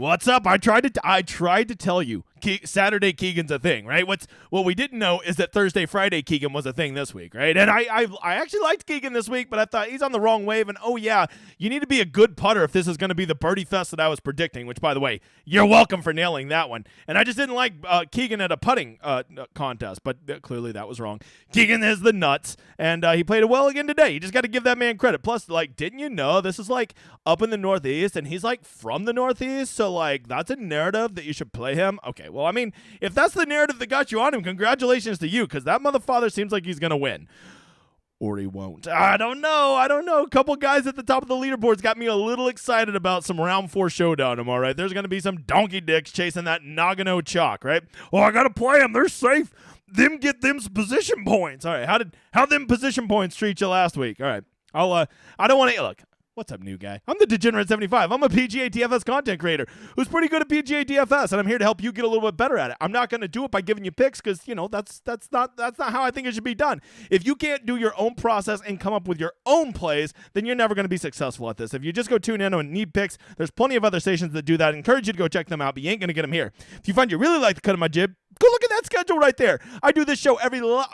What's up? I tried to tell you. Saturday Keegan's a thing, right? What we didn't know is that Thursday, Friday Keegan was a thing this week, right? And I actually liked Keegan this week, but I thought he's on the wrong wave. And oh yeah, you need to be a good putter if this is going to be the birdie fest that I was predicting. Which, by the way, you're welcome for nailing that one. And I just didn't like Keegan at a putting contest, but clearly that was wrong. Keegan is the nuts, and he played it well again today. You just got to give that man credit. Plus, like, didn't you know this is like up in the Northeast, and he's like from the Northeast, so like that's a narrative that you should play him. Okay. Well, I mean, if that's the narrative that got you on him, congratulations to you, because that motherfather seems like he's going to win. Or he won't. I don't know. A couple guys at the top of the leaderboards got me a little excited about some round 4 showdown tomorrow, right? There's going to be some donkey dicks chasing that Nagano chalk, right? Oh, I got to play them. They're safe. Them get them position points. All right. How them position points treat you last week? All right. I don't want to look. What's up, new guy? I'm the DeGenerate75. I'm a PGA DFS content creator who's pretty good at PGA DFS, and I'm here to help you get a little bit better at it. I'm not going to do it by giving you picks because, that's not how I think it should be done. If you can't do your own process and come up with your own plays, then you're never going to be successful at this. If you just go tune in and need picks, there's plenty of other stations that do that. I encourage you to go check them out, but you ain't going to get them here. If you find you really like the cut of my jib, go look at that schedule right there. I do this show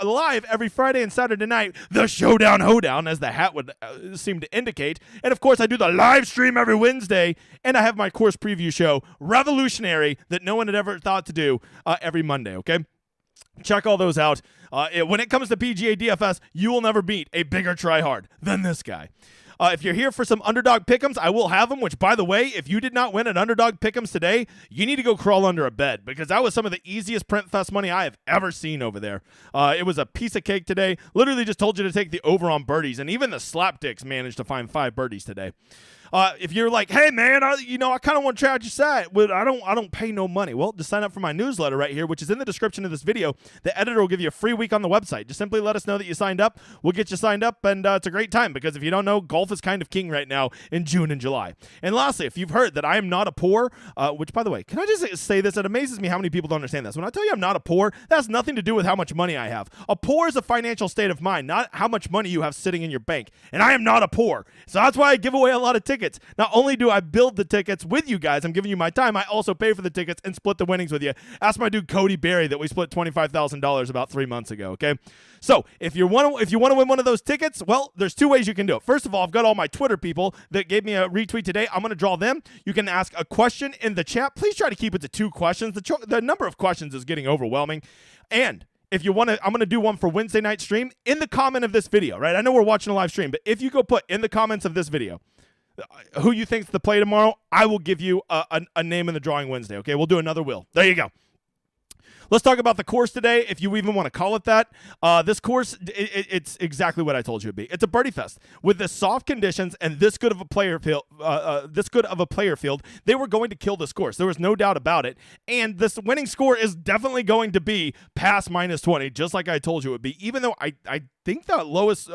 live every Friday and Saturday night, the Showdown Hoedown, as the hat would seem to indicate. And, of course, I do the live stream every Wednesday, and I have my course preview show, Revolutionary, that no one had ever thought to do every Monday, okay? Check all those out. When it comes to PGA DFS, you will never beat a bigger tryhard than this guy. If you're here for some Underdog pick'ems, I will have them, which, by the way, if you did not win an Underdog pick'ems today, you need to go crawl under a bed because that was some of the easiest Print Fest money I have ever seen over there. It was a piece of cake today. Literally just told you to take the over on birdies, and even the slapdicks managed to find 5 birdies today. If you're like, hey man, I kind of want to try out your site, but I don't pay no money. Well, just sign up for my newsletter right here, which is in the description of this video. The editor will give you a free week on the website. Just simply let us know that you signed up. We'll get you signed up, and it's a great time because if you don't know, golf is kind of king right now in June and July. And lastly, if you've heard that I am not a poor, which by the way, can I just say this? It amazes me how many people don't understand this. When I tell you I'm not a poor, that has nothing to do with how much money I have. A poor is a financial state of mind, not how much money you have sitting in your bank. And I am not a poor. So that's why I give away a lot of tickets. Not only do I build the tickets with you guys, I'm giving you my time, I also pay for the tickets and split the winnings with you. Ask my dude Cody Berry that we split $25,000 about 3 months ago, okay? So if you want to win one of those tickets, well, there's 2 ways you can do it. First of all, I've got all my Twitter people that gave me a retweet today. I'm going to draw them. You can ask a question in the chat. Please try to keep it to 2 questions. The number of questions is getting overwhelming. And if you want to, I'm going to do one for Wednesday night stream in the comment of this video, right? I know we're watching a live stream, but if you go put in the comments of this video who you think's the play tomorrow, I will give you a name in the drawing Wednesday, okay? We'll do another wheel. There you go. Let's talk about the course today, if you even want to call it that. This course, it's exactly what I told you it'd be. It's a birdie fest with the soft conditions and this good of a player field. They were going to kill this course. There was no doubt about it. And this winning score is definitely going to be past minus 20, just like I told you it would be. Even though I think the lowest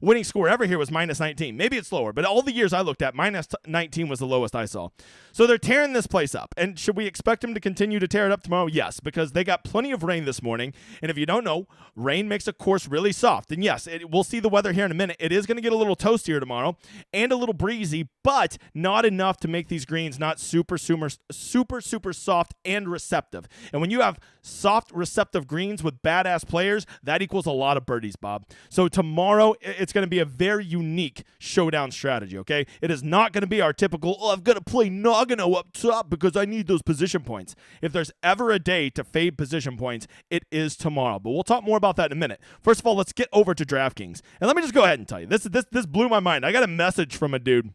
winning score ever here was minus 19. Maybe it's lower, but all the years I looked at, minus 19 was the lowest I saw. So they're tearing this place up. And should we expect them to continue to tear it up tomorrow? Yes, because they got plenty of rain this morning. And if you don't know, rain makes a course really soft. And yes, we'll see the weather here in a minute. It is going to get a little toastier tomorrow and a little breezy, but not enough to make these greens not super soft and receptive. And when you have soft, receptive greens with badass players, that equals a lot of birdies, Bob. So tomorrow, it's going to be a very unique showdown strategy, okay? It is not going to be our typical, I've got to play Nagano up top because I need those position points. If there's ever a day to fade position points, it is tomorrow. But we'll talk more about that in a minute. First of all, let's get over to DraftKings. And let me just go ahead and tell you, this blew my mind. I got a message from a dude.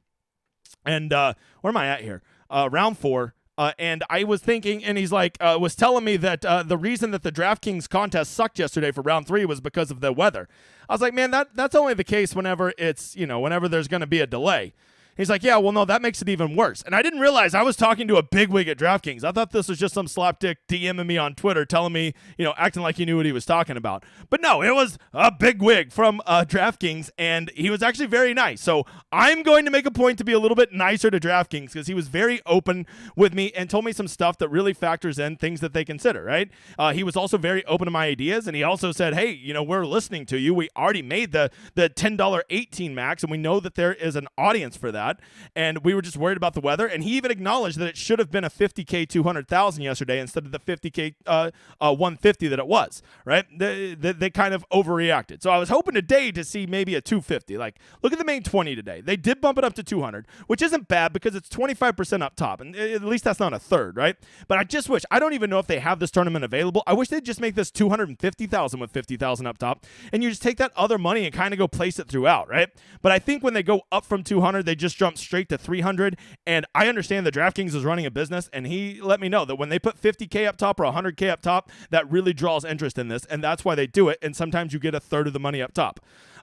And where am I at here? Round 4. And I was thinking, and he's like, was telling me that the reason that the DraftKings contest sucked yesterday for round 3 was because of the weather. I was like, man, that's only the case whenever it's, whenever there's going to be a delay. He's like, yeah, well, no, that makes it even worse. And I didn't realize I was talking to a bigwig at DraftKings. I thought this was just some slapdick DMing me on Twitter telling me, acting like he knew what he was talking about. But no, it was a bigwig from DraftKings, and he was actually very nice. So I'm going to make a point to be a little bit nicer to DraftKings because he was very open with me and told me some stuff that really factors in things that they consider, right? He was also very open to my ideas, and he also said, hey, we're listening to you. We already made the $10 18 max, and we know that there is an audience for that. that, and we were just worried about the weather. And he even acknowledged that it should have been a 50K 200,000 yesterday instead of the 50K 150 that it was. Right? They kind of overreacted. So I was hoping today to see maybe a 250. Like, look at the main 20 today. They did bump it up to 200, which isn't bad because it's 25% up top, and at least that's not a third, right? But I just wish, I don't even know if they have this tournament available. I wish they'd just make this 250,000 with 50,000 up top, and you just take that other money and kind of go place it throughout, right? But I think when they go up from 200, they just jump straight to 300, and I understand that DraftKings is running a business, and he let me know that when they put 50K up top or 100K up top, that really draws interest in this, and that's why they do it, and sometimes you get a third of the money up top.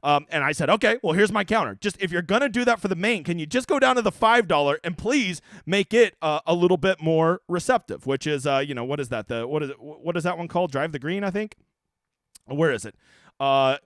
And I said, okay, well, here's my counter. Just if you're going to do that for the main, can you just go down to the $5 and please make it a little bit more receptive, which is, what is that? What is that one called? Drive the Green, I think? Where is it?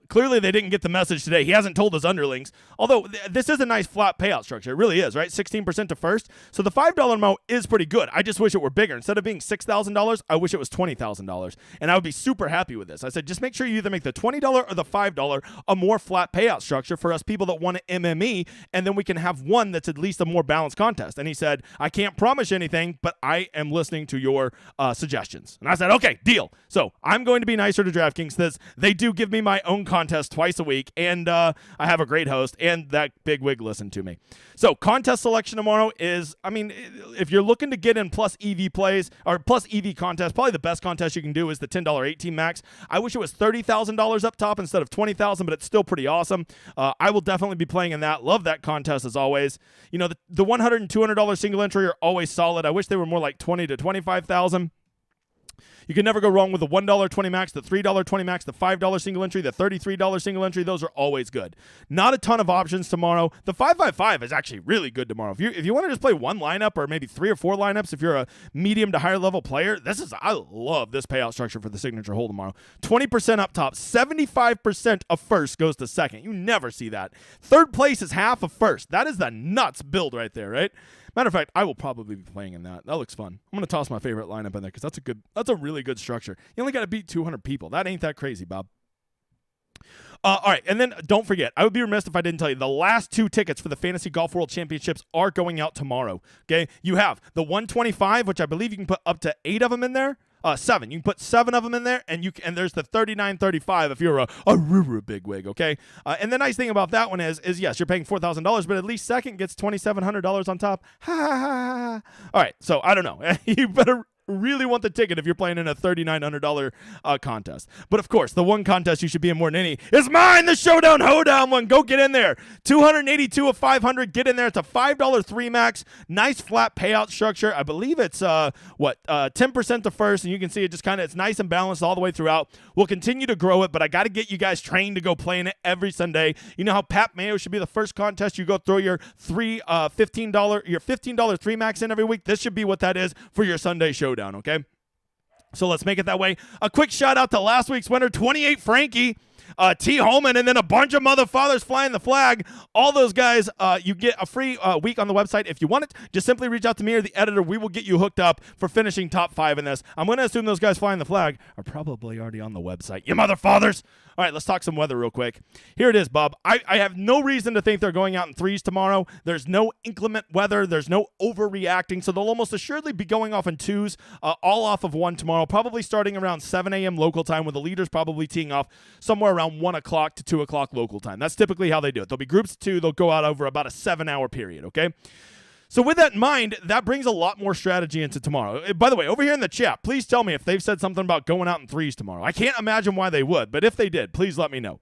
Clearly they didn't get the message today. He hasn't told his underlings, although this is a nice flat payout structure. It really is, right? 16% to first. So the $5 amount is pretty good. I just wish it were bigger. Instead of being $6,000, I wish it was $20,000. And I would be super happy with this. I said, just make sure you either make the $20 or the $5 a more flat payout structure for us people that want to MME, and then we can have one that's at least a more balanced contest. And he said, I can't promise anything, but I am listening to your suggestions. And I said, okay, deal. So I'm going to be nicer to DraftKings. They do give me my own contest twice a week, and I have a great host, and that big wig listened to me. So contest selection tomorrow is, if you're looking to get in plus EV plays or plus EV contest, probably the best contest you can do is the $10 18 max. I wish it was $30,000 up top instead of $20,000, but it's still pretty awesome. I will definitely be playing in that. Love that contest as always. The $100 and $200 single entry are always solid. I wish they were more like $20,000 to $25,000. You can never go wrong with the $1 20 max, the $3 20 max, the $5 single entry, the $33 single entry. Those are always good. Not a ton of options tomorrow. The 555 is actually really good tomorrow. If you want to just play one lineup or maybe 3 or 4 lineups, if you're a medium to higher level player, I love this payout structure for the signature hole tomorrow. 20% up top, 75% of first goes to second. You never see that. Third place is half of first. That is the nuts build right there, right? Matter of fact, I will probably be playing in that. That looks fun. I'm going to toss my favorite lineup in there because that's a really good structure. You only got to beat 200 people. That ain't that crazy, Bob. All right, and then don't forget, I would be remiss if I didn't tell you, the last 2 tickets for the Fantasy Golf World Championships are going out tomorrow, okay? You have the 125, which I believe you can put up to 8 of them in there. 7. You can put 7 of them in there, and there's the 39.35 if you're a big wig, okay? And the nice thing about that one is yes, you're paying $4,000, but at least second gets $2,700 on top. Ha ha ha. All right, so I don't know. You better really want the ticket if you're playing in a $3,900 contest. But of course, the one contest you should be in more than any is mine, the Showdown Hoedown one. Go get in there. 282 of 500. Get in there. It's a $5 3 max. Nice flat payout structure. I believe it's 10% to first, and you can see it just it's nice and balanced all the way throughout. We'll continue to grow it, but I got to get you guys trained to go playing it every Sunday. You know how Pat Mayo should be the first contest you go throw your $15 3 max in every week. This should be what that is for your Sunday Showdown. Okay, so let's make it that way. A quick shout out to last week's winner, 28 Frankie, T. Holman, and then a bunch of motherfathers flying the flag. All those guys, you get a free week on the website. If you want it, just simply reach out to me or the editor. We will get you hooked up for finishing top 5 in this. I'm going to assume those guys flying the flag are probably already on the website. You motherfathers! All right, let's talk some weather real quick. Here it is, Bob. I have no reason to think they're going out in 3s tomorrow. There's no inclement weather. There's no overreacting, so they'll almost assuredly be going off in 2s, all off of 1 tomorrow, probably starting around 7 a.m. local time, with the leaders probably teeing off somewhere around 1 o'clock to 2 o'clock local time. That's typically how they do it. There'll be groups of 2. They'll go out over about a 7-hour period, okay? So with that in mind, that brings a lot more strategy into tomorrow. By the way, over here in the chat, please tell me if they've said something about going out in 3s tomorrow. I can't imagine why they would, but if they did, please let me know.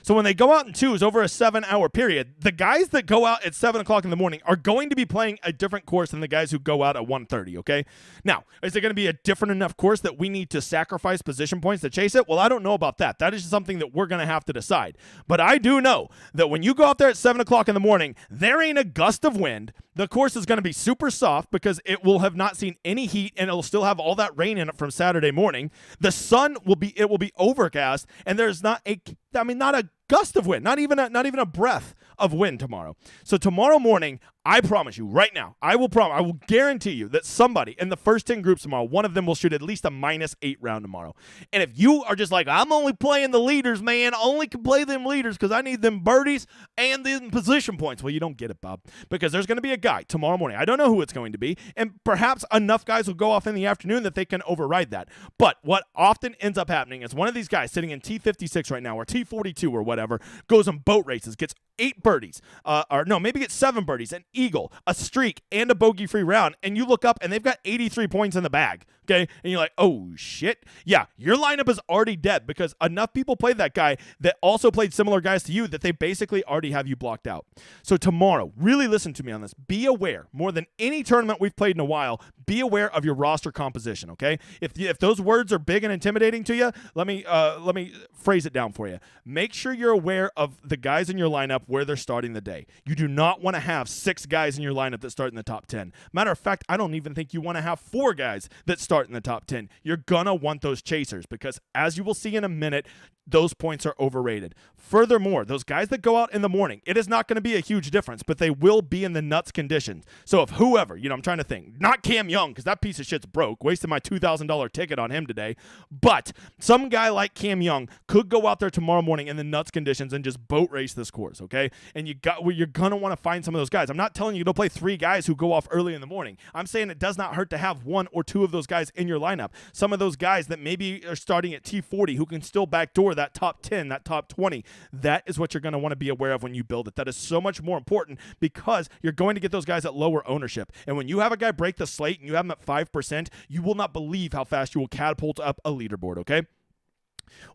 So when they go out in 2s over a 7-hour period, the guys that go out at 7 o'clock in the morning are going to be playing a different course than the guys who go out at 1:30, okay? Now, is it going to be a different enough course that we need to sacrifice position points to chase it? Well, I don't know about that. That is just something that we're going to have to decide. But I do know that when you go out there at 7 o'clock in the morning, there ain't a gust of wind. The course is going to be super soft because it will have not seen any heat, and it'll still have all that rain in it from Saturday morning. The sun will be overcast, and there's not a gust of wind, not even a breath of win tomorrow. So tomorrow morning, I promise you right now, I will guarantee you that somebody in the first 10 groups tomorrow, one of them will shoot at least a -8 round tomorrow. And if you are just like, I'm only playing the leaders, man, I only can play them leaders because I need them birdies and them position points. Well, you don't get it, Bob, because there's going to be a guy tomorrow morning. I don't know who it's going to be, and perhaps enough guys will go off in the afternoon that they can override that. But what often ends up happening is one of these guys sitting in T56 right now or T42 or whatever goes on boat races, gets 8 birdies, maybe gets 7 birdies, an eagle, a streak, and a bogey-free round, and you look up and they've got 83 points in the bag, okay? And you're like, oh, shit. Yeah, your lineup is already dead because enough people played that guy that also played similar guys to you that they basically already have you blocked out. So tomorrow, really listen to me on this. Be aware, more than any tournament we've played in a while, be aware of your roster composition, okay? If those words are big and intimidating to you, let me phrase it down for you. Make sure you're aware of the guys in your lineup where they're starting the day. You do not want to have 6 guys in your lineup that start in the top 10. Matter of fact, I don't even think you want to have 4 guys that start in the top 10. You're going to want those chasers because, as you will see in a minute, those points are overrated. Furthermore, those guys that go out in the morning, it is not going to be a huge difference, but they will be in the nuts conditions. So if whoever, I'm trying to think, not Cam Young, because that piece of shit's broke, wasted my $2,000 ticket on him today, but some guy like Cam Young could go out there tomorrow morning in the nuts conditions and just boat race this course, okay? And you're going to want to find some of those guys. I'm not telling you to play 3 guys who go off early in the morning. I'm saying it does not hurt to have 1 or 2 of those guys in your lineup. Some of those guys that maybe are starting at T40 who can still backdoor that top 10, that top 20. That is what you're going to want to be aware of when you build it. That is so much more important because you're going to get those guys at lower ownership. And when you have a guy break the slate and you have him at 5%, you will not believe how fast you will catapult up a leaderboard, okay?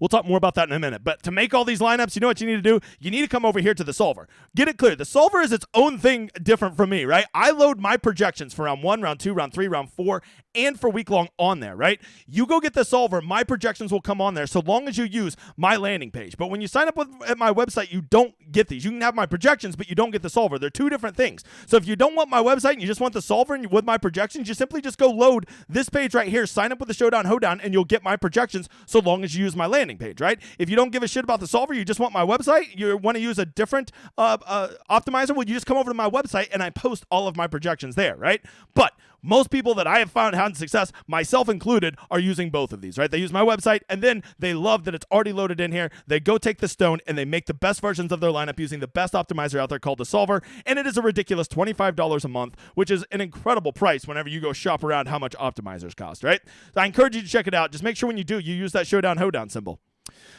We'll talk more about that in a minute. But to make all these lineups, you know what you need to do? You need to come over here to the solver. Get it clear. The solver is its own thing different from me, right? I load my projections for round 1, round 2, round 3, round 4, and for week long on there, right? You go get the solver. My projections will come on there so long as you use my landing page. But when you sign up at my website, you don't get these. You can have my projections, but you don't get the solver. They're 2 different things. So if you don't want my website and you just want the solver and with my projections, you simply just go load this page right here, sign up with the Showdown Hoedown, and you'll get my projections so long as you use my landing page, right? If you don't give a shit about the solver, you just want my website, you want to use a different optimizer, well, you just come over to my website and I post all of my projections there, right? But most people that I have found having success, myself included, are using both of these, right? They use my website, and then they love that it's already loaded in here. They go take the stone, and they make the best versions of their lineup using the best optimizer out there called the Solver, and it is a ridiculous $25 a month, which is an incredible price whenever you go shop around how much optimizers cost, right? So I encourage you to check it out. Just make sure when you do, you use that Showdown Hoedown symbol.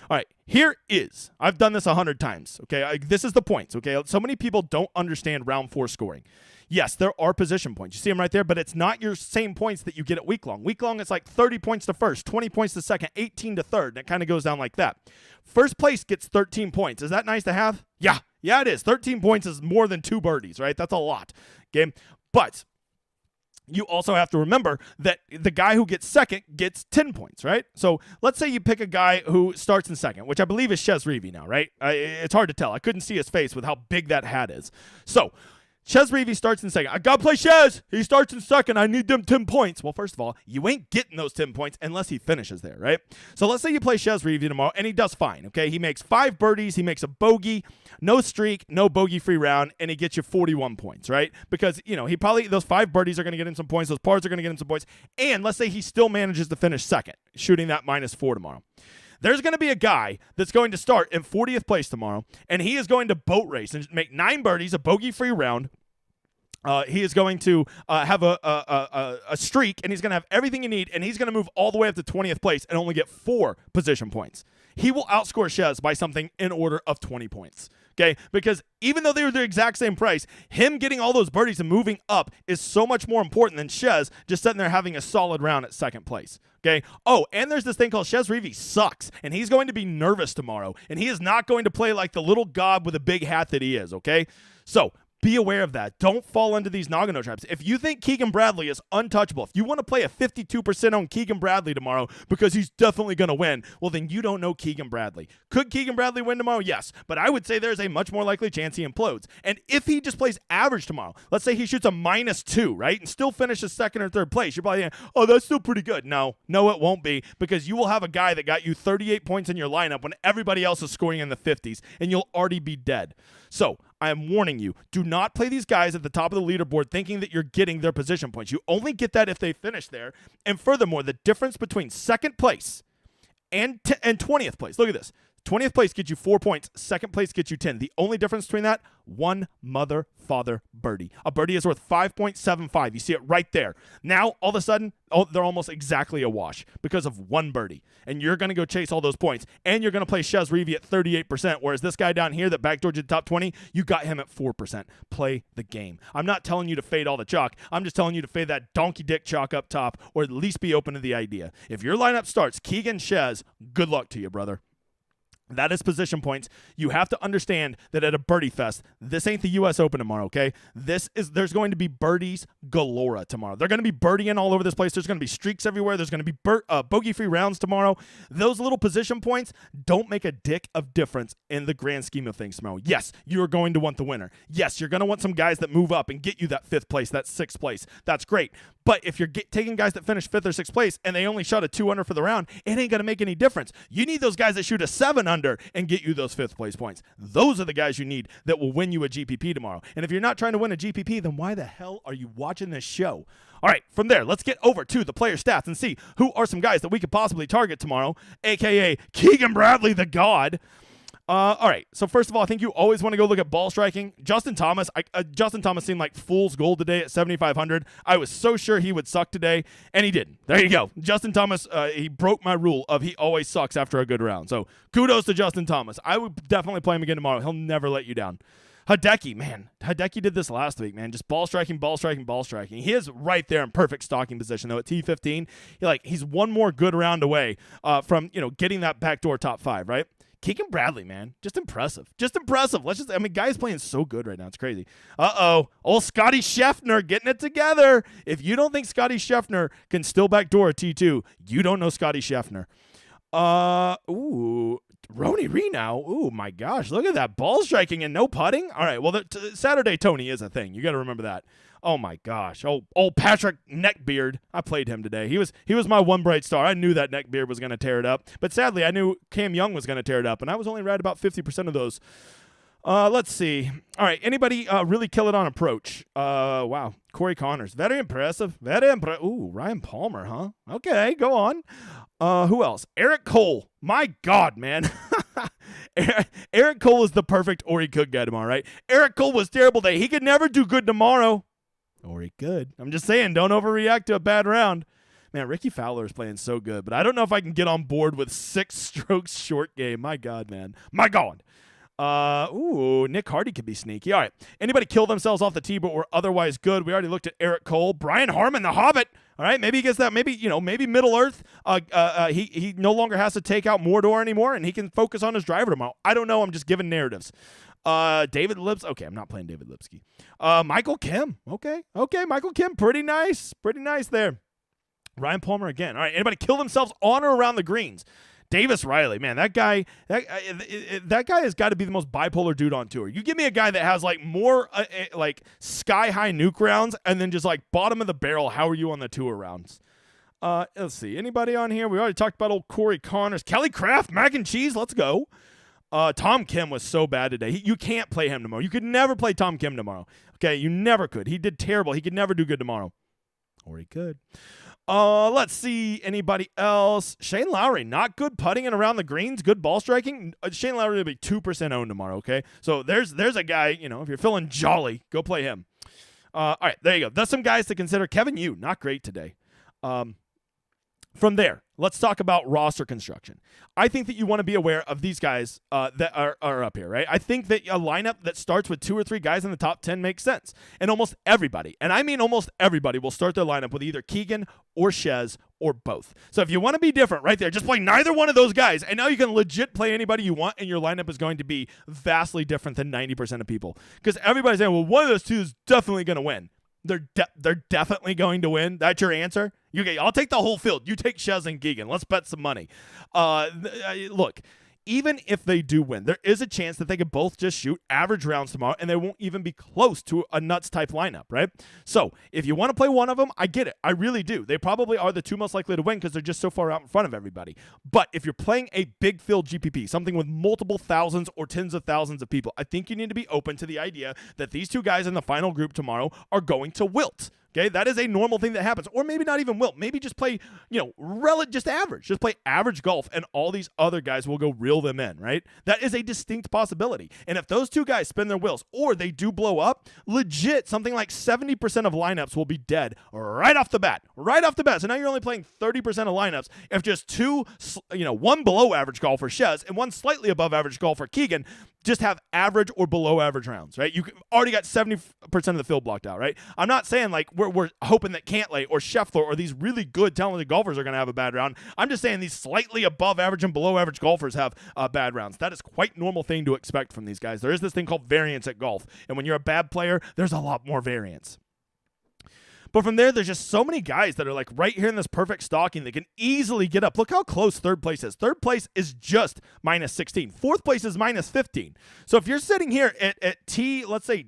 All right, here is, I've done this 100 times, okay? This is the points, okay? So many people don't understand round 4 scoring. Yes, there are position points. You see them right there, but it's not your same points that you get at week long. Week long, it's like 30 points to first, 20 points to second, 18 to third, and it kind of goes down like that. First place gets 13 points. Is that nice to have? Yeah, it is. 13 points is more than 2 birdies, right? That's a lot, okay? But you also have to remember that the guy who gets second gets 10 points, right? So let's say you pick a guy who starts in second, which I believe is Chez Reavie now, right? It's hard to tell. I couldn't see his face with how big that hat is. So Chez Reavie starts in second. I got to play Chez. He starts in second. I need them 10 points. Well, first of all, you ain't getting those 10 points unless he finishes there, right? So let's say you play Chez Reavie tomorrow, and he does fine, okay? He makes 5 birdies. He makes a bogey, no streak, no bogey-free round, and he gets you 41 points, right? Because, he probably, those 5 birdies are going to get him some points. Those pars are going to get him some points. And let's say he still manages to finish second, shooting that -4 tomorrow. There's going to be a guy that's going to start in 40th place tomorrow, and he is going to boat race and make 9 birdies, a bogey-free round. He is going to have a streak, and he's going to have everything you need, and he's going to move all the way up to 20th place and only get 4 position points. He will outscore Chez by something in order of 20 points. Okay, because even though they were the exact same price, him getting all those birdies and moving up is so much more important than Chez just sitting there having a solid round at second place. Okay. Oh, and there's this thing called Chez Reavie sucks, and he's going to be nervous tomorrow, and he is not going to play like the little god with a big hat that he is. Okay, so be aware of that. Don't fall into these Nagano traps. If you think Keegan Bradley is untouchable, if you want to play a 52% on Keegan Bradley tomorrow because he's definitely going to win, well, then you don't know Keegan Bradley. Could Keegan Bradley win tomorrow? Yes. But I would say there's a much more likely chance he implodes. And if he just plays average tomorrow, let's say he shoots a -2, right, and still finishes second or third place, you're probably thinking, oh, that's still pretty good. No, it won't be, because you will have a guy that got you 38 points in your lineup when everybody else is scoring in the 50s, and you'll already be dead. So I am warning you, do not play these guys at the top of the leaderboard thinking that you're getting their position points. You only get that if they finish there. And furthermore, the difference between second place and 20th place, look at this. 20th place gets you 4 points. Second place gets you 10. The only difference between that, one mother, father, birdie. A birdie is worth 5.75. You see it right there. Now, all of a sudden, they're almost exactly a wash because of one birdie. And you're going to go chase all those points. And you're going to play Chez Reavie at 38%, whereas this guy down here that backdoored you to top 20, you got him at 4%. Play the game. I'm not telling you to fade all the chalk. I'm just telling you to fade that donkey dick chalk up top, or at least be open to the idea. If your lineup starts Keegan, Chez, good luck to you, brother. That is position points. You have to understand that at a birdie fest, this ain't the U.S. Open tomorrow, okay? There's going to be birdies galore tomorrow. They're going to be birdieing all over this place. There's going to be streaks everywhere. There's going to be bogey-free rounds tomorrow. Those little position points don't make a dick of difference in the grand scheme of things tomorrow. Yes, you're going to want the winner. Yes, you're going to want some guys that move up and get you that 5th place, that 6th place. That's great. But if you're taking guys that finish 5th or 6th place and they only shot a 2 under for the round, it ain't going to make any difference. You need those guys that shoot a 7 under and get you those 5th place points. Those are the guys you need that will win you a GPP tomorrow. And if you're not trying to win a GPP, then why the hell are you watching this show? All right, from there, let's get over to the player stats and see who are some guys that we could possibly target tomorrow, a.k.a. Keegan Bradley, the God. All right, so first of all, I think you always want to go look at ball striking. Justin Thomas seemed like fool's gold today at 7,500. I was so sure he would suck today, and he didn't. There you go. Justin Thomas, he broke my rule of he always sucks after a good round. So kudos to Justin Thomas. I would definitely play him again tomorrow. He'll never let you down. Hideki, man. Hideki did this last week, man. Just ball striking, ball striking, ball striking. He is right there in perfect stalking position, though, at T15. He's one more good round away from, getting that backdoor top 5, right? Keegan Bradley, man, just impressive. Guy's playing so good right now. It's crazy. Old Scotty Scheffner getting it together. If you don't think Scotty Scheffner can still backdoor a T2, you don't know Scotty Scheffner. Rony Renow. Ooh, my gosh, look at that ball striking and no putting. All right, well, Saturday Tony is a thing. You got to remember that. Oh my gosh. Old Patrick Neckbeard. I played him today. He was my one bright star. I knew that Neckbeard was going to tear it up. But sadly, I knew Cam Young was going to tear it up, and I was only right about 50% of those. Let's see. All right, anybody really kill it on approach? Wow. Corey Connors. Very impressive. Ooh, Ryan Palmer, huh? Okay, go on. Who else? Eric Cole. My God, man. Eric Cole is the perfect Ori Cook guy tomorrow, right? Eric Cole was terrible today. He could never do good tomorrow. Or he could. I'm just saying, don't overreact to a bad round. Man, Ricky Fowler is playing so good, but I don't know if I can get on board with 6 strokes short game. My God, man. My God. Nick Hardy could be sneaky. All right. Anybody kill themselves off the tee but were otherwise good? We already looked at Eric Cole. Brian Harmon, the Hobbit. All right. Maybe he gets that. Maybe Middle Earth. He no longer has to take out Mordor anymore, and he can focus on his driver tomorrow. I don't know. I'm just giving narratives. David Lipsky. Okay, I'm not playing David Lipsky. Michael Kim. Okay, Michael Kim. Pretty nice there. Ryan Palmer again. All right, anybody kill themselves on or around the greens? Davis Riley, man, that guy has got to be the most bipolar dude on tour. You give me a guy that has more sky high nuke rounds and then just bottom of the barrel. How are you on the tour rounds? Let's see. Anybody on here? We already talked about old Corey Connors, Kelly Craft, mac and cheese. Let's go. Tom Kim was so bad today. You can't play him tomorrow. You could never play Tom Kim tomorrow. Okay, you never could. He did terrible. He could never do good tomorrow. Or he could. Let's see. Anybody else? Shane Lowry, not good putting and around the greens. Good ball striking. Shane Lowry will be 2% owned tomorrow, okay? So there's a guy, if you're feeling jolly, go play him. All right, there you go. That's some guys to consider. Kevin Yu, not great today. From there, let's talk about roster construction. I think that you want to be aware of these guys that are up here, right? I think that a lineup that starts with 2 or 3 guys in the top 10 makes sense. And almost everybody, and I mean almost everybody, will start their lineup with either Keegan or Chez or both. So if you want to be different right there, just play neither one of those guys, and now you can legit play anybody you want, and your lineup is going to be vastly different than 90% of people. Because everybody's saying, well, one of those two is definitely going to win. They're definitely going to win. That's your answer? Okay, I'll take the whole field. You take Chez and Keegan. Let's bet some money. Look, even if they do win, there is a chance that they could both just shoot average rounds tomorrow and they won't even be close to a nuts type lineup, right? So if you want to play one of them, I get it. I really do. They probably are the two most likely to win because they're just so far out in front of everybody. But if you're playing a big field GPP, something with multiple thousands or tens of thousands of people, I think you need to be open to the idea that these two guys in the final group tomorrow are going to wilt. Okay, that is a normal thing that happens. Or maybe not even wilt. Maybe just play, just average. Just play average golf, and all these other guys will go reel them in, right? That is a distinct possibility. And if those two guys spin their wheels, or they do blow up, legit, something like 70% of lineups will be dead right off the bat. Right off the bat. So now you're only playing 30% of lineups if just two, one below average golfer, Shez, and one slightly above average golfer, Keegan, just have average or below average rounds, right? You already got 70% of the field blocked out, right? I'm not saying like we're hoping that Cantlay or Scheffler or these really good talented golfers are going to have a bad round. I'm just saying these slightly above average and below average golfers have bad rounds. That is quite normal thing to expect from these guys. There is this thing called variance at golf, and when you're a bad player, there's a lot more variance. But from there, there's just so many guys that are like right here in this perfect stocking that can easily get up. Look how close third place is. Third place is just minus 16. Fourth place is minus 15. So if you're sitting here at let's say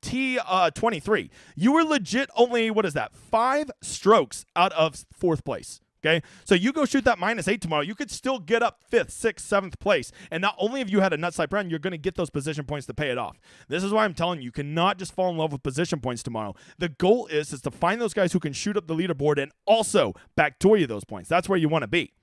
T23, you were legit only, 5 strokes out of fourth place. Okay, so you go shoot that -8 tomorrow, you could still get up 5th, 6th, 7th place. And not only have you had a nuts type run, you're going to get those position points to pay it off. This is why I'm telling you cannot just fall in love with position points tomorrow. The goal is to find those guys who can shoot up the leaderboard and also backdoor you those points. That's where you want to be.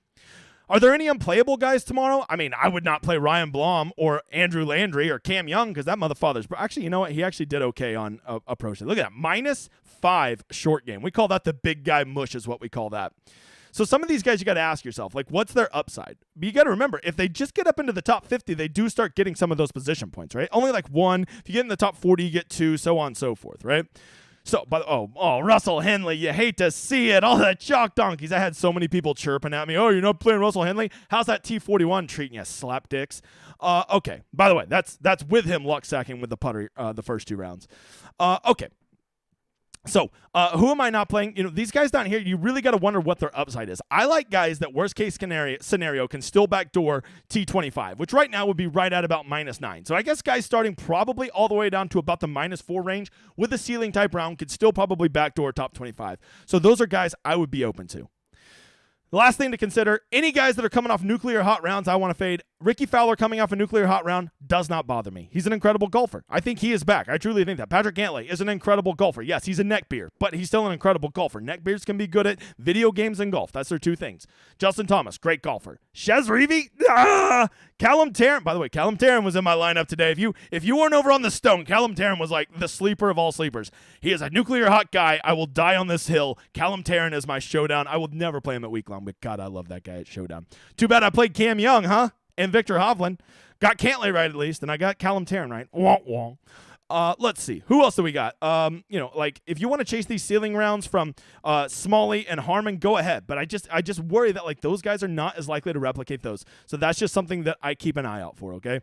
Are there any unplayable guys tomorrow? I mean, I would not play Ryan Blom or Andrew Landry or Cam Young because that motherfather's. Actually, you know what? He actually did okay on approach. Look at that, -5 short game. We call that the big guy mush is what we call that. So some of these guys, you got to ask yourself, like, what's their upside? But you got to remember, if they just get up into the top 50, they do start getting some of those position points, right? Only like 1. If you get in the top 40, you get 2, so on and so forth, right? So, but Russell Henley, you hate to see it. All that chalk donkeys. I had so many people chirping at me. Oh, you're not playing Russell Henley? How's that T41 treating you, slap dicks? Okay. By the way, that's with him luck sacking with the putter the first 2 rounds. Okay. So, who am I not playing? These guys down here, you really got to wonder what their upside is. I like guys that worst case scenario can still backdoor T25, which right now would be right at about -9. So I guess guys starting probably all the way down to about the -4 range with a ceiling type round could still probably backdoor top 25. So those are guys I would be open to. The last thing to consider, any guys that are coming off nuclear hot rounds, I want to fade. Ricky Fowler coming off a nuclear hot round does not bother me. He's an incredible golfer. I think he is back. I truly think that. Patrick Cantlay is an incredible golfer. Yes, he's a neckbeard, but he's still an incredible golfer. Neckbeards can be good at video games and golf. That's their 2 things. Justin Thomas, great golfer. Shez Reavie, Callum Tarrant. By the way, Callum Tarrant was in my lineup today. If you weren't over on the stone, Callum Tarrant was like the sleeper of all sleepers. He is a nuclear hot guy. I will die on this hill. Callum Tarrant is my showdown. I will never play him at week long, but God, I love that guy at Showdown. Too bad I played Cam Young, huh? And Victor Hovland. Got Cantlay right at least, and I got Callum Tarrant right. Wong. Let's see. Who else do we got? If you want to chase these ceiling rounds from Smalley and Harmon, go ahead. But I just worry that like those guys are not as likely to replicate those. So that's just something that I keep an eye out for, okay?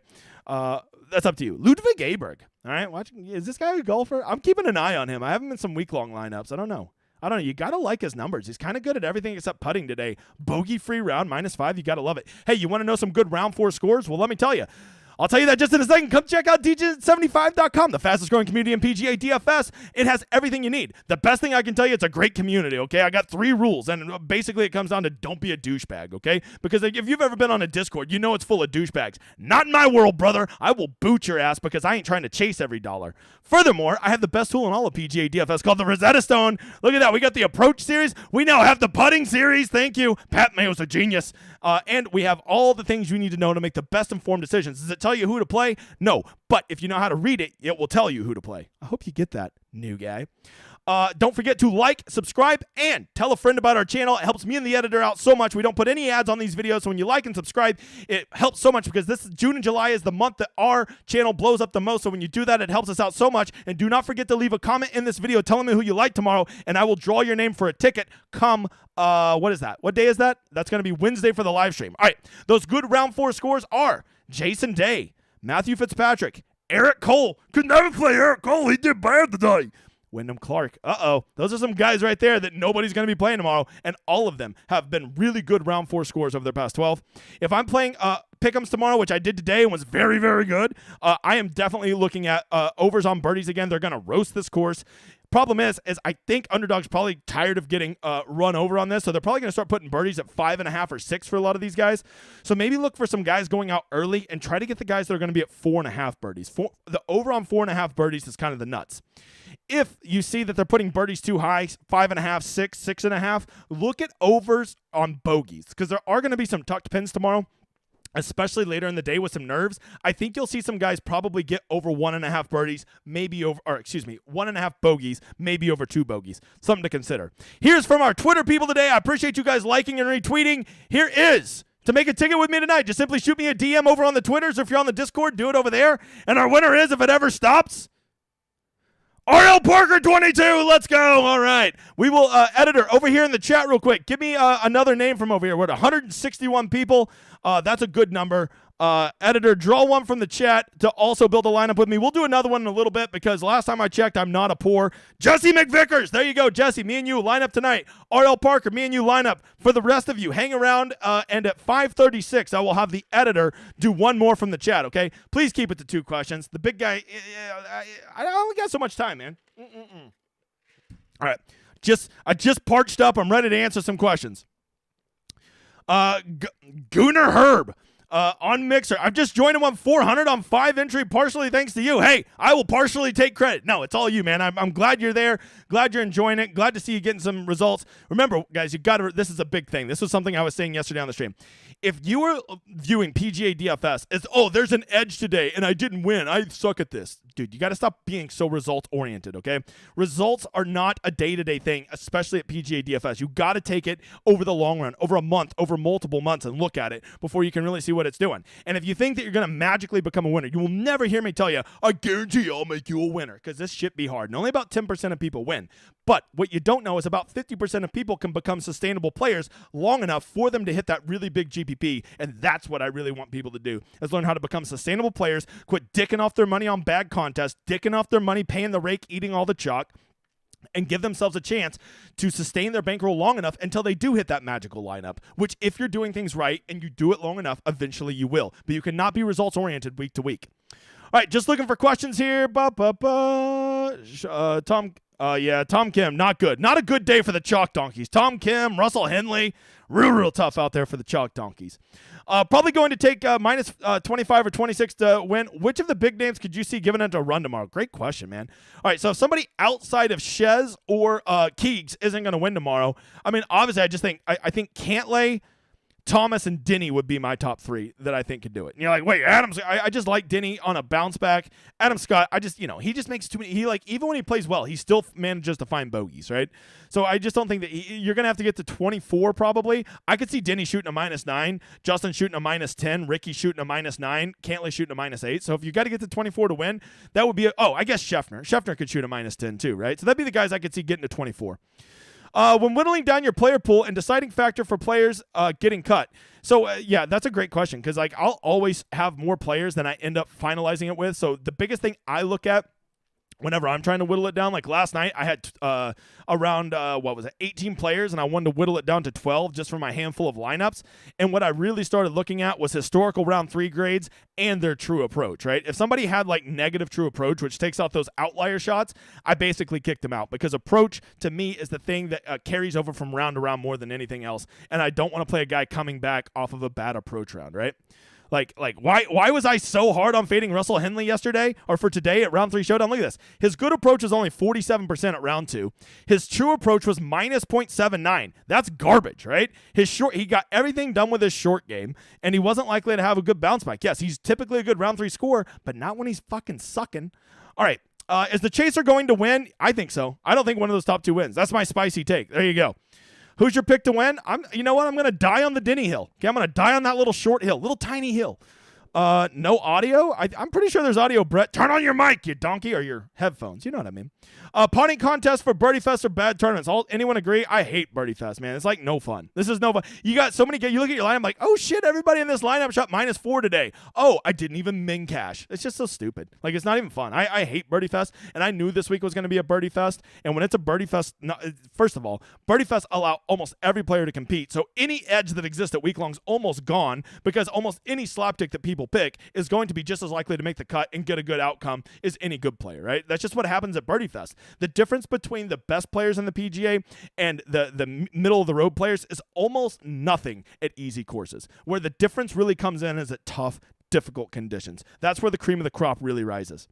That's up to you. Ludwig Aberg. All right, is this guy a golfer? I'm keeping an eye on him. I have him in some week-long lineups. I don't know. You got to like his numbers. He's kind of good at everything except putting today. Bogey-free round, -5. You got to love it. Hey, you want to know some good round 4 scores? Well, let me tell you. I'll tell you that just in a second. Come check out DGen75.com, the fastest growing community in PGA DFS. It has everything you need. The best thing I can tell you, it's a great community, okay? I got 3 rules, and basically it comes down to don't be a douchebag, okay? Because if you've ever been on a Discord, you know it's full of douchebags. Not in my world, brother. I will boot your ass because I ain't trying to chase every dollar. Furthermore, I have the best tool in all of PGA DFS called the Rosetta Stone. Look at that. We got the Approach series. We now have the Putting series. Thank you. Pat Mayo's a genius. And we have all the things you need to know to make the best informed decisions. Does it tell you who to play? No. But if you know how to read it, it will tell you who to play. I hope you get that, new guy. Don't forget to like, subscribe, and tell a friend about our channel. It helps me and the editor out so much. We don't put any ads on these videos, so when you like and subscribe, it helps so much because this June and July is the month that our channel blows up the most. So when you do that, it helps us out so much. And do not forget to leave a comment in this video telling me who you like tomorrow, and I will draw your name for a ticket come, what is that? What day is that? That's going to be Wednesday for the live stream. All right, those good round 4 scores are Jason Day, Matthew Fitzpatrick, Eric Cole. Could never play Eric Cole. He did bad today. Wyndham Clark. Those are some guys right there that nobody's going to be playing tomorrow, and all of them have been really good round 4 scores over their past 12. If I'm playing pick'ems tomorrow, which I did today and was very, very good, I am definitely looking at overs on birdies again. They're going to roast this course. Problem is I think Underdog's probably tired of getting run over on this, so they're probably going to start putting birdies at 5.5 or 6 for a lot of these guys. So maybe look for some guys going out early and try to get the guys that are going to be at 4.5 birdies. The over on 4.5 birdies is kind of the nuts. If you see that they're putting birdies too high, 5.5, 6, 6.5, look at overs on bogeys, because there are going to be some tucked pins tomorrow, especially later in the day with some nerves. I think you'll see some guys probably get over 1.5 birdies, 1.5 bogeys, maybe over 2 bogeys. Something to consider. Here's from our Twitter people today. I appreciate you guys liking and retweeting. Here is to make a ticket with me tonight. Just simply shoot me a DM over on the Twitters. If you're on the Discord, do it over there. And our winner is, if it ever stops, RL Parker 22. Let's go. All right. We will, editor, over here in the chat real quick. Give me another name from over here. We're at 161 people. That's a good number. Editor, draw one from the chat to also build a lineup with me. We'll do another one in a little bit because last time I checked, I'm not a poor. Jesse McVickers. There you go, Jesse. Me and you line up tonight. RL Parker, me and you line up. For the rest of you, hang around, and at 5:36, I will have the editor do one more from the chat, okay? Please keep it to 2 questions. The big guy, I only got so much time, man. All right. I just parched up. I'm ready to answer some questions. Gooner Herb. On Mixer. I've just joined him on 400 on 5 entry, partially thanks to you. Hey, I will partially take credit. No, it's all you, man. I'm glad you're there. Glad you're enjoying it. Glad to see you getting some results. Remember, guys, this is a big thing. This was something I was saying yesterday on the stream. If you were viewing PGA DFS as, there's an edge today and I didn't win, I suck at this. Dude, you got to stop being so result-oriented, okay? Results are not a day-to-day thing, especially at PGA DFS. You got to take it over the long run, over a month, over multiple months, and look at it before you can really see what it's doing. And if you think that you're going to magically become a winner, you will never hear me tell you, I guarantee I'll make you a winner, because this shit be hard. And only about 10% of people win. But what you don't know is about 50% of people can become sustainable players long enough for them to hit that really big GPP, and that's what I really want people to do, is learn how to become sustainable players, quit dicking off their money on bad contests, dicking off their money paying the rake, eating all the chalk, and give themselves a chance to sustain their bankroll long enough until they do hit that magical lineup, which if you're doing things right and you do it long enough, eventually you will. But you cannot be results-oriented week to week. All right, just looking for questions here. Tom Kim, not good. Not a good day for the Chalk Donkeys. Tom Kim, Russell Henley, real tough out there for the Chalk Donkeys. Probably going to take minus 25 or 26 to win. Which of the big names could you see giving it a run tomorrow? Great question, man. All right, so if somebody outside of Shez or Keegs isn't going to win tomorrow, I mean, obviously, I think Cantlay, Thomas, and Denny would be my top 3 that I think could do it. And you're like, wait, Adams, I just like Denny on a bounce back. Adam Scott, he just makes too many. Even when he plays well, he still manages to find bogeys, right? So I just don't think that you're going to have to get to 24 probably. I could see Denny shooting a -9, Justin shooting a -10, Ricky shooting a -9, Cantlay shooting a -8. So if you got to get to 24 to win, that would be I guess Scheffner. Scheffner could shoot a -10 too, right? So that'd be the guys I could see getting to 24. When whittling down your player pool and deciding factor for players getting cut. So, yeah, that's a great question because, I'll always have more players than I end up finalizing it with. So the biggest thing I look at whenever I'm trying to whittle it down, like last night, I had around, 18 players, and I wanted to whittle it down to 12 just for my handful of lineups. And what I really started looking at was historical round 3 grades and their true approach, right? If somebody had negative true approach, which takes out those outlier shots, I basically kicked them out because approach to me is the thing that carries over from round to round more than anything else. And I don't want to play a guy coming back off of a bad approach round, right? Why was I so hard on fading Russell Henley yesterday or for today at round 3 showdown? Look at this. His good approach was only 47% at round 2. His true approach was minus 0.79. That's garbage, right? He got everything done with his short game, and he wasn't likely to have a good bounce back. Yes, he's typically a good round 3 scorer, but not when he's fucking sucking. All right. Is the chaser going to win? I think so. I don't think one of those top 2 wins. That's my spicy take. There you go. Who's your pick to win? You know what? I'm going to die on the Denny hill. Okay, I'm going to die on that little short hill, little tiny hill. No audio? I'm pretty sure there's audio, Brett. Turn on your mic, you donkey, or your headphones. You know what I mean. Putting contest for Birdie Fest or bad tournaments. Anyone agree? I hate Birdie Fest, man. It's like no fun. This is no fun. You got so many, you look at your lineup like, oh shit, everybody in this lineup shot -4 today. Oh, I didn't even min cash. It's just so stupid. Like, it's not even fun. I hate Birdie Fest, and I knew this week was going to be a Birdie Fest, and when it's a Birdie Fest, first of all, Birdie Fest allow almost every player to compete, so any edge that exists at week long's almost gone, because almost any slapdick that people pick is going to be just as likely to make the cut and get a good outcome as any good player, right? That's just what happens at Birdie Fest. The difference between the best players in the PGA and the middle of the road players is almost nothing at easy courses. Where the difference really comes in is at tough, difficult conditions. That's where the cream of the crop really rises.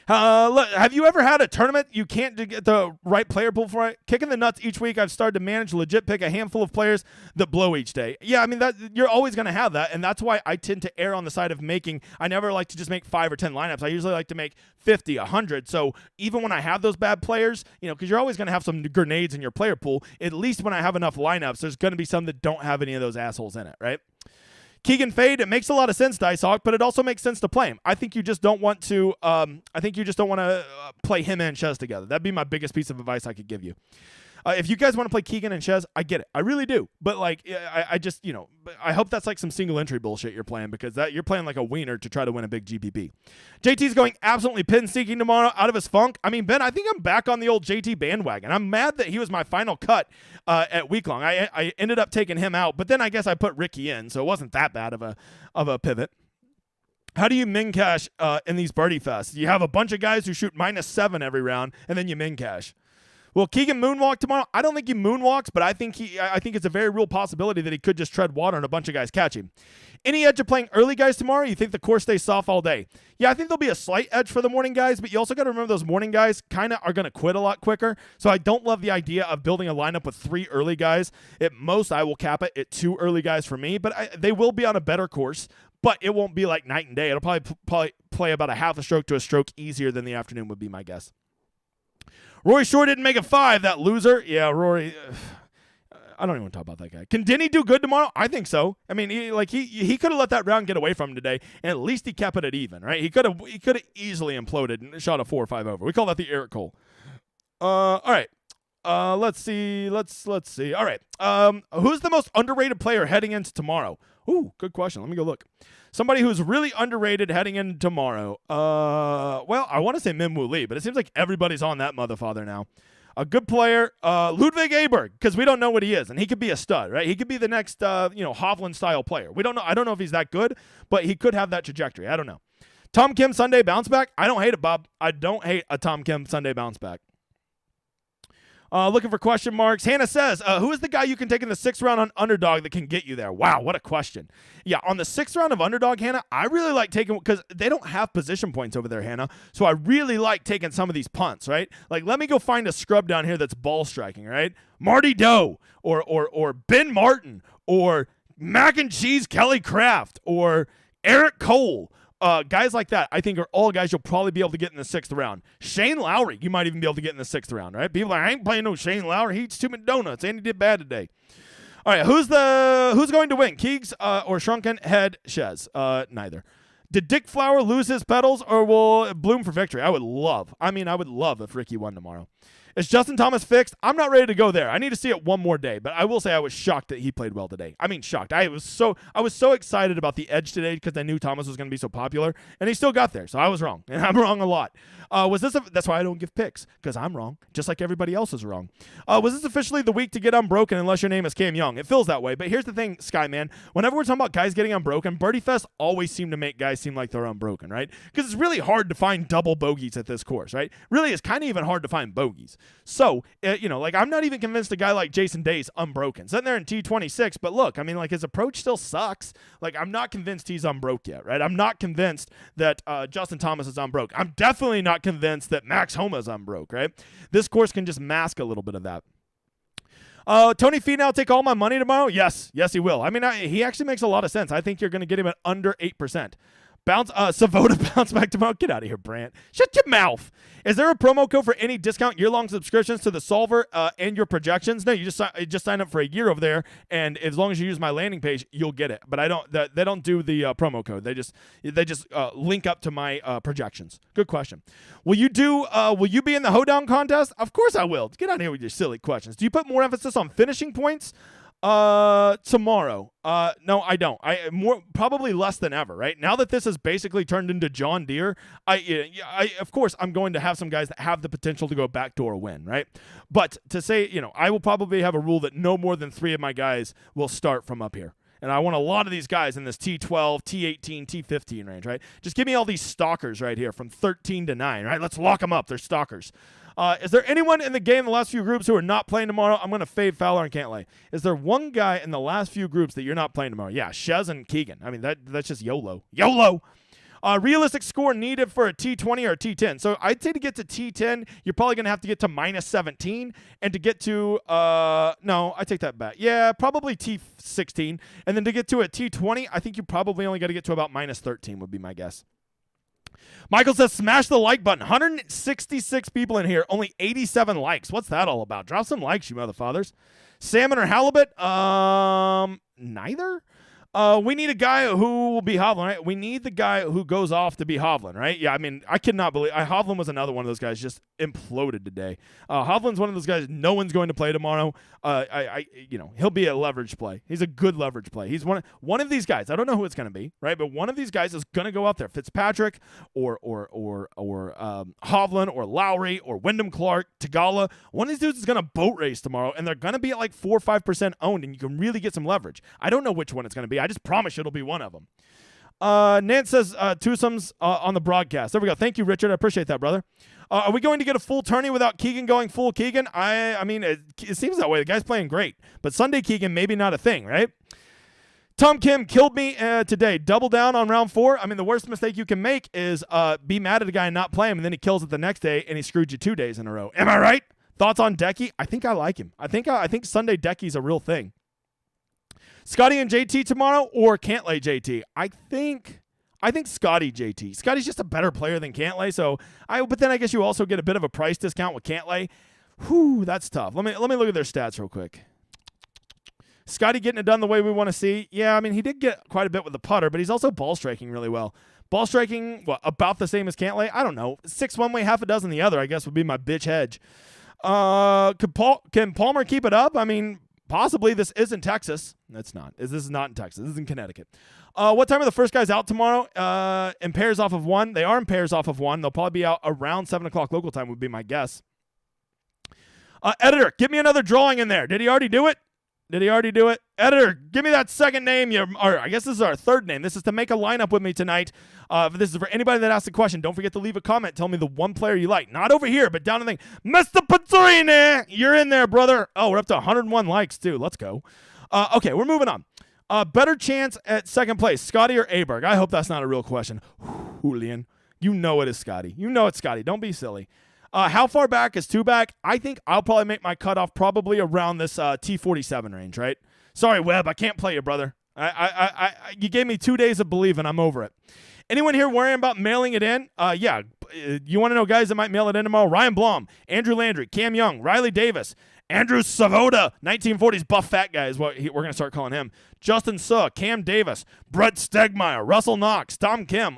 Have you ever had a tournament you can't get the right player pool for it? Kicking the nuts each week, I've started to legit pick a handful of players that blow each day. Yeah, I mean, that you're always going to have that, and that's why I tend to err on the side of I never like to just make 5 or 10 lineups. I usually like to make 50, 100. So even when I have those bad players, because you're always going to have some grenades in your player pool, at least when I have enough lineups, there's going to be some that don't have any of those assholes in it, right? Keegan Fade, it makes a lot of sense, Dicehawk, but it also makes sense to play him. I think you just don't want to. Play him and Chez together. That'd be my biggest piece of advice I could give you. If you guys want to play Keegan and Chez, I get it. I really do. But I just, I hope that's like some single entry bullshit you're playing, because you're playing like a wiener to try to win a big GPP. JT's going absolutely pin seeking tomorrow out of his funk. I mean, Ben, I think I'm back on the old JT bandwagon. I'm mad that he was my final cut at week long. I ended up taking him out, but then I guess I put Ricky in, so it wasn't that bad of a pivot. How do you min cash in these Birdie Fests? You have a bunch of guys who shoot -7 every round, and then you min cash. Will Keegan moonwalk tomorrow? I don't think he moonwalks, but I think it's a very real possibility that he could just tread water and a bunch of guys catch him. Any edge of playing early guys tomorrow? You think the course stays soft all day? Yeah, I think there'll be a slight edge for the morning guys, but you also got to remember those morning guys kind of are going to quit a lot quicker. So I don't love the idea of building a lineup with 3 early guys. At most, I will cap it at 2 early guys for me, but they will be on a better course. But it won't be like night and day. It'll probably play about a half a stroke to a stroke easier than the afternoon would be my guess. Rory Shore didn't make a 5, that loser. Yeah, Rory. I don't even want to talk about that guy. Can Denny do good tomorrow? I think so. I mean, he could have let that round get away from him today, and at least he kept it at even, right? He could have easily imploded and shot a 4 or 5 over. We call that the Eric Cole. All right. Let's see. All right. Who's the most underrated player heading into tomorrow? Ooh, good question. Let me go look. Somebody who's really underrated heading into tomorrow. Well, I want to say Min Woo Lee, but it seems like everybody's on that motherfather now. A good player, Ludwig Aberg, because we don't know what he is, and he could be a stud, right? He could be the next, Hovland-style player. We don't know. I don't know if he's that good, but he could have that trajectory. I don't know. Tom Kim Sunday bounce back? I don't hate it, Bob. I don't hate a Tom Kim Sunday bounce back. Looking for question marks. Hannah says, who is the guy you can take in the 6th round on Underdog that can get you there? Wow, what a question. Yeah, on the 6th round of Underdog, Hannah, I really like taking, because they don't have position points over there, Hannah, so I really like taking some of these punts, right? Like, let me go find a scrub down here that's ball striking, right? Marty Doe, or Ben Martin, or Mac and Cheese Kelly Craft, or Eric Cole. Guys like that, I think, are all guys you'll probably be able to get in the 6th round. Shane Lowry, you might even be able to get in the 6th round, right? People are like, I ain't playing no Shane Lowry. He eats too many donuts, and he did bad today. All right, who's going to win, Keegs or Shrunken Head Chez? Neither. Did Dick Flower lose his pedals, or will it bloom for victory? I would love if Ricky won tomorrow. Is Justin Thomas fixed? I'm not ready to go there. I need to see it one more day, but I will say I was shocked that he played well today. I mean, shocked. I was so excited about the edge today because I knew Thomas was going to be so popular, and he still got there, so I was wrong, and I'm wrong a lot. That's why I don't give picks, because I'm wrong, just like everybody else is wrong. Was this officially the week to get unbroken unless your name is Cam Young? It feels that way, but here's the thing, Skyman. Whenever we're talking about guys getting unbroken, Birdie Fest always seem to make guys seem like they're unbroken, right? Because it's really hard to find double bogeys at this course, right? Really, it's kind of even hard to find bogeys. So, I'm not even convinced a guy like Jason Day's unbroken. Sitting there in T26, but look, I mean, his approach still sucks. I'm not convinced he's unbroke yet, right? I'm not convinced that Justin Thomas is unbroke. I'm definitely not convinced that Max Homa is unbroke, right? This course can just mask a little bit of that. Tony Finau take all my money tomorrow? Yes, he will. I mean, he actually makes a lot of sense. I think you're going to get him at under 8%. Savoda bounce back tomorrow. Get out of here, Brant. Shut your mouth. Is there a promo code for any discount year-long subscriptions to the solver and your projections? No, you just sign up for a year over there, and as long as you use my landing page, you'll get it. But they don't do the promo code. They just link up to my projections. Good question. Will you be in the hoedown contest? Of course I will. Get out of here with your silly questions. Do you put more emphasis on finishing points? Tomorrow. No, I don't. Probably less than ever, right? Now that this has basically turned into John Deere, of course, I'm going to have some guys that have the potential to go backdoor win, right? But to say, I will probably have a rule that no more than 3 of my guys will start from up here. And I want a lot of these guys in this T12, T18, T15 range, right? Just give me all these stalkers right here from 13 to 9, right? Let's lock them up. They're stalkers. Is there anyone in the game in the last few groups who are not playing tomorrow? I'm going to fade Fowler and Cantlay. Is there one guy in the last few groups that you're not playing tomorrow? Yeah, Shez and Keegan. I mean, that's just YOLO. YOLO! Realistic score needed for a T20 or a T10. So I'd say to get to T10, you're probably going to have to get to minus 17. And to get to, no, I take that back. Yeah, probably T16. And then to get to a T20, I think you probably only got to get to about minus 13 would be my guess. Michael says, smash the like button. 166 people in here, only 87 likes. What's that all about? Drop some likes, you motherfathers. Salmon or halibut? Neither. We need a guy who will be Hovland, right? We need the guy who goes off to be Hovland, right? Yeah, I mean, I cannot believe Hovland was another one of those guys just imploded today. Hovland's one of those guys no one's going to play tomorrow. He'll be a leverage play. He's a good leverage play. He's one of these guys. I don't know who it's going to be, right? But one of these guys is going to go out there. Fitzpatrick or Hovland or Lowry or Wyndham Clark, Tagala. One of these dudes is going to boat race tomorrow, and they're going to be at like 4 or 5% owned, and you can really get some leverage. I don't know which one it's going to be. I just promise you it'll be one of them. Nance says twosomes on the broadcast. There we go. Thank you, Richard. I appreciate that, brother. Are we going to get a full tourney without Keegan going full Keegan? I mean, it seems that way. The guy's playing great. But Sunday Keegan, maybe not a thing, right? Tom Kim killed me today. Double down on round 4. I mean, the worst mistake you can make is be mad at a guy and not play him, and then he kills it the next day, and he screwed you 2 days in a row. Am I right? Thoughts on Decky? I think I like him. I think Sunday Decky's a real thing. Scotty and JT tomorrow or Cantlay JT? I think Scotty JT. Scotty's just a better player than Cantlay, but then I guess you also get a bit of a price discount with Cantlay. Whew, that's tough. Let me look at their stats real quick. Scotty getting it done the way we want to see. Yeah, I mean, he did get quite a bit with the putter, but he's also ball striking really well. Ball striking, about the same as Cantlay? I don't know. 6 one way, half a dozen the other, I guess would be my bitch hedge. Can Palmer keep it up? I mean, possibly. This is in Texas. It's not. This is not in Texas. This is in Connecticut. What time are the first guys out tomorrow? In pairs off of 1. They are in pairs off of 1. They'll probably be out around 7 o'clock local time would be my guess. Editor, give me another drawing in there. Did he already do it? Editor, give me that second name. Or I guess this is our third name. This is to make a lineup with me tonight. This is for anybody that asked a question. Don't forget to leave a comment. Tell me the one player you like. Not over here, but down in the thing. Mr. Pizzarini, you're in there, brother. Oh, we're up to 101 likes, too. Let's go. Okay, we're moving on. Better chance at second place, Scotty or Aberg? I hope that's not a real question. Julian, you know it is Scotty. You know it's Scotty. Don't be silly. How far back is 2 back? I think I'll probably make my cutoff probably around this T47 range, right? Sorry, Webb, I can't play you, brother. You gave me 2 days of believing. I'm over it. Anyone here worrying about mailing it in? Yeah. You want to know guys that might mail it in tomorrow? Ryan Blom, Andrew Landry, Cam Young, Riley Davis, Andrew Savoda, 1940s buff fat guy is what we're going to start calling him. Justin Suh, Cam Davis, Brett Stegmeyer, Russell Knox, Tom Kim.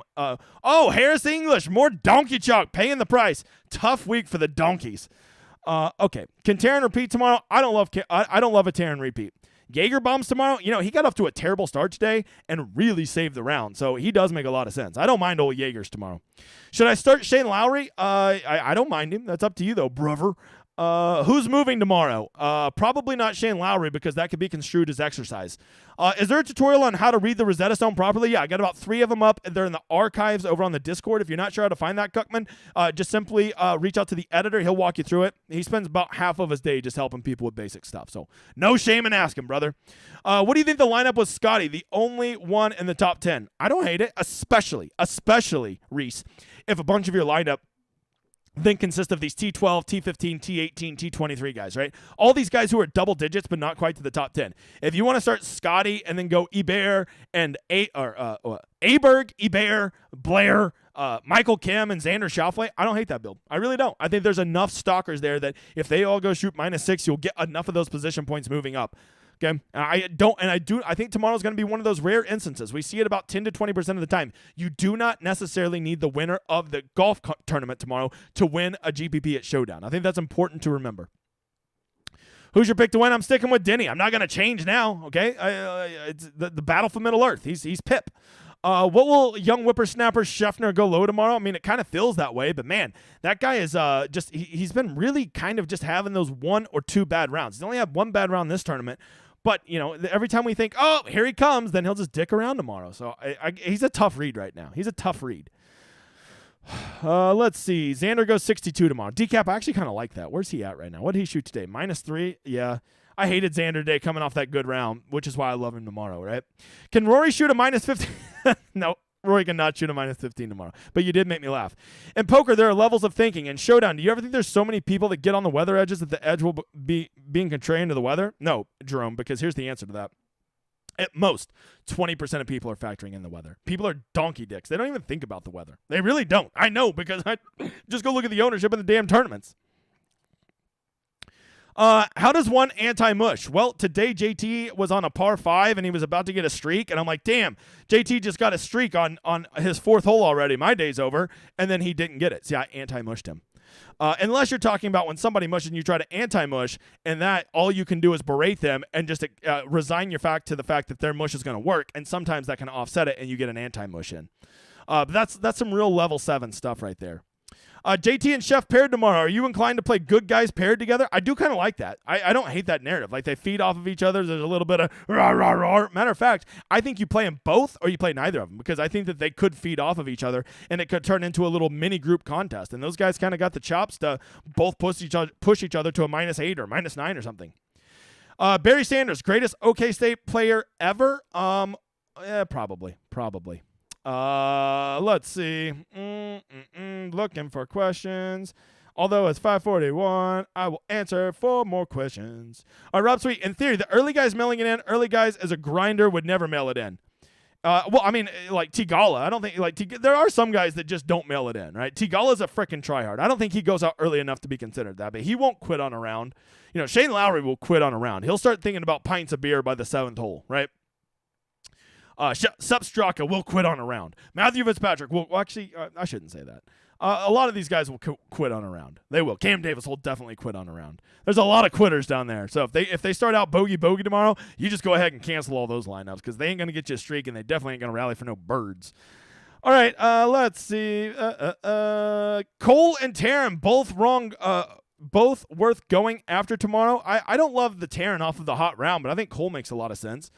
Harris English, more donkey chalk, paying the price. Tough week for the donkeys. Okay, can Taryn repeat tomorrow? I don't love a Taryn repeat. Jaeger bombs tomorrow. He got off to a terrible start today and really saved the round, so he does make a lot of sense. I don't mind old Jaegers tomorrow. Should I start Shane Lowry? I don't mind him. That's up to you, though, brother. Who's moving tomorrow? Probably not Shane Lowry because that could be construed as exercise. Is there a tutorial on how to read the Rosetta Stone properly? Yeah, I got about 3 of them up. They're in the archives over on the Discord. If you're not sure how to find that, Cookman, just simply reach out to the editor. He'll walk you through it. He spends about half of his day just helping people with basic stuff. So no shame in asking, brother. What do you think the lineup was, Scotty? The only one in the top 10. I don't hate it, especially, Reese, if a bunch of your lineup then consist of these T12, T15, T18, T23 guys, right? All these guys who are double digits, but not quite to the top 10. If you want to start Scotty and then go Ebert and Aberg, Ebert, Blair, Michael Kim, and Xander Schauffele, I don't hate that build. I really don't. I think there's enough stalkers there that if they all go shoot -6, you'll get enough of those position points moving up. Okay, I think tomorrow's going to be one of those rare instances. We see it about 10 to 20% of the time. You do not necessarily need the winner of the golf tournament tomorrow to win a GPP at Showdown. I think that's important to remember. Who's your pick to win? I'm sticking with Denny. I'm not going to change now. Okay, it's the battle for Middle Earth. He's Pip. What will young whippersnapper Scheffner go low tomorrow? I mean, it kind of feels that way, but man, that guy is he's been really kind of just having those 1 or 2 bad rounds. He's only had 1 bad round this tournament. But, you know, every time we think, oh, here he comes, then he'll just dick around tomorrow. So he's a tough read right now. He's a tough read. Let's see. Xander goes 62 tomorrow. Decap, I actually kind of like that. Where's he at right now? What did he shoot today? -3? Yeah. I hated Xander today coming off that good round, which is why I love him tomorrow, right? Can Rory shoot a -15? No. Rory cannot shoot a -15 tomorrow. But you did make me laugh. In poker, there are levels of thinking. In Showdown, do you ever think there's so many people that get on the weather edges that the edge will be being contrarian to the weather? No, Jerome, because here's the answer to that. At most, 20% of people are factoring in the weather. People are donkey dicks. They don't even think about the weather. They really don't. I know, because I just go look at the ownership of the damn tournaments. How does one anti-mush? Well, today JT was on a par 5 and he was about to get a streak, and I'm like, damn, JT just got a streak on his 4th hole already. My day's over, and then he didn't get it. See, I anti-mushed him. Unless you're talking about when somebody mushes and you try to anti-mush, and that all you can do is berate them and just resign your fact to the fact that their mush is going to work, and sometimes that can offset it and you get an anti-mush in. But that's some real level 7 stuff right there. JT and Chef paired tomorrow. Are you inclined to play good guys paired together? I do kind of like that. I don't hate that narrative. Like, they feed off of each other. There's a little bit of rah, rah, rah. Matter of fact, I think you play them both or you play neither of them, because I think that they could feed off of each other and it could turn into a little mini group contest. And those guys kind of got the chops to both push each other to a -8 or -9 or something. Barry Sanders, greatest OK State player ever? Probably. Let's see. Looking for questions. Although it's 5:41, I will answer 4 more questions. All right, Rob Sweet. In theory, the early guys mailing it in, early guys as a grinder would never mail it in. Well, I mean, like Tigala. I don't think, there are some guys that just don't mail it in, right? Tigala's a freaking tryhard. I don't think he goes out early enough to be considered that, but he won't quit on a round. You know, Shane Lowry will quit on a round. He'll start thinking about pints of beer by the 7th hole, right? Substraka will quit on a round. Matthew Fitzpatrick will actually, I shouldn't say that. A lot of these guys will quit on a round. They will. Cam Davis will definitely quit on a round. There's a lot of quitters down there. So if they start out bogey tomorrow, you just go ahead and cancel all those lineups, because they ain't going to get you a streak, and they definitely ain't going to rally for no birds. All right, let's see. Cole and Taryn, both wrong. Both worth going after tomorrow. I don't love the Taryn off of the hot round, but I think Cole makes a lot of sense.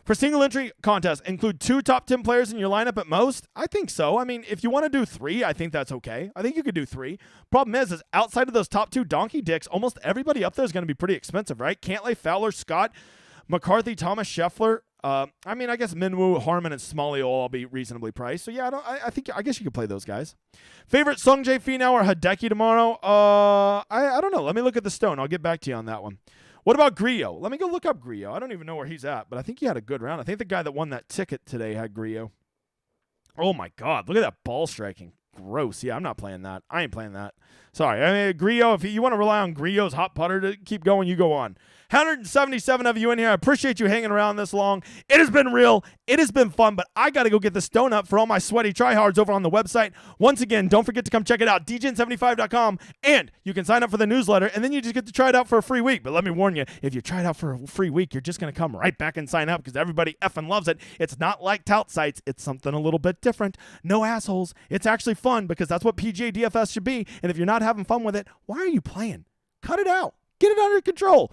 For single entry contests, include 2 top 10 players in your lineup at most? I think so. I mean, if you want to do 3, I think that's okay. I think you could do 3. Problem is outside of those top 2 donkey dicks, almost everybody up there is going to be pretty expensive, right? Cantlay, Fowler, Scott, McCarthy, Thomas, Scheffler. I mean, I guess Minwoo, Harmon, and Smalley will all be reasonably priced. So yeah, I guess you could play those guys. Favorite Sungjae Finau or Hideki tomorrow? I don't know. Let me look at the stone. I'll get back to you on that one. What about Grillo? Let me go look up Grillo. I don't even know where he's at, but I think he had a good round. I think the guy that won that ticket today had Grillo. Oh my God, look at that ball striking. Gross. Yeah, I'm not playing that. I ain't playing that. Sorry. I mean, Grillo, if you want to rely on Grillo's hot putter to keep going, you go on. 177 of you in here. I appreciate you hanging around this long. It has been real. It has been fun, but I got to go get the stone up for all my sweaty tryhards over on the website. Once again, don't forget to come check it out, degen75.com, and you can sign up for the newsletter, and then you just get to try it out for a free week. But let me warn you, if you try it out for a free week, you're just going to come right back and sign up because everybody effing loves it. It's not like tout sites. It's something a little bit different. No assholes. It's actually fun because that's what PGA DFS should be, and if you're not having fun with it, why are you playing? Cut it out. Get it under control.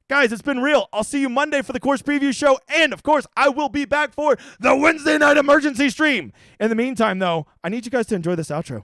Guys, it's been real. I'll see you Monday for the course preview show. And, of course, I will be back for the Wednesday night emergency stream. In the meantime, though, I need you guys to enjoy this outro.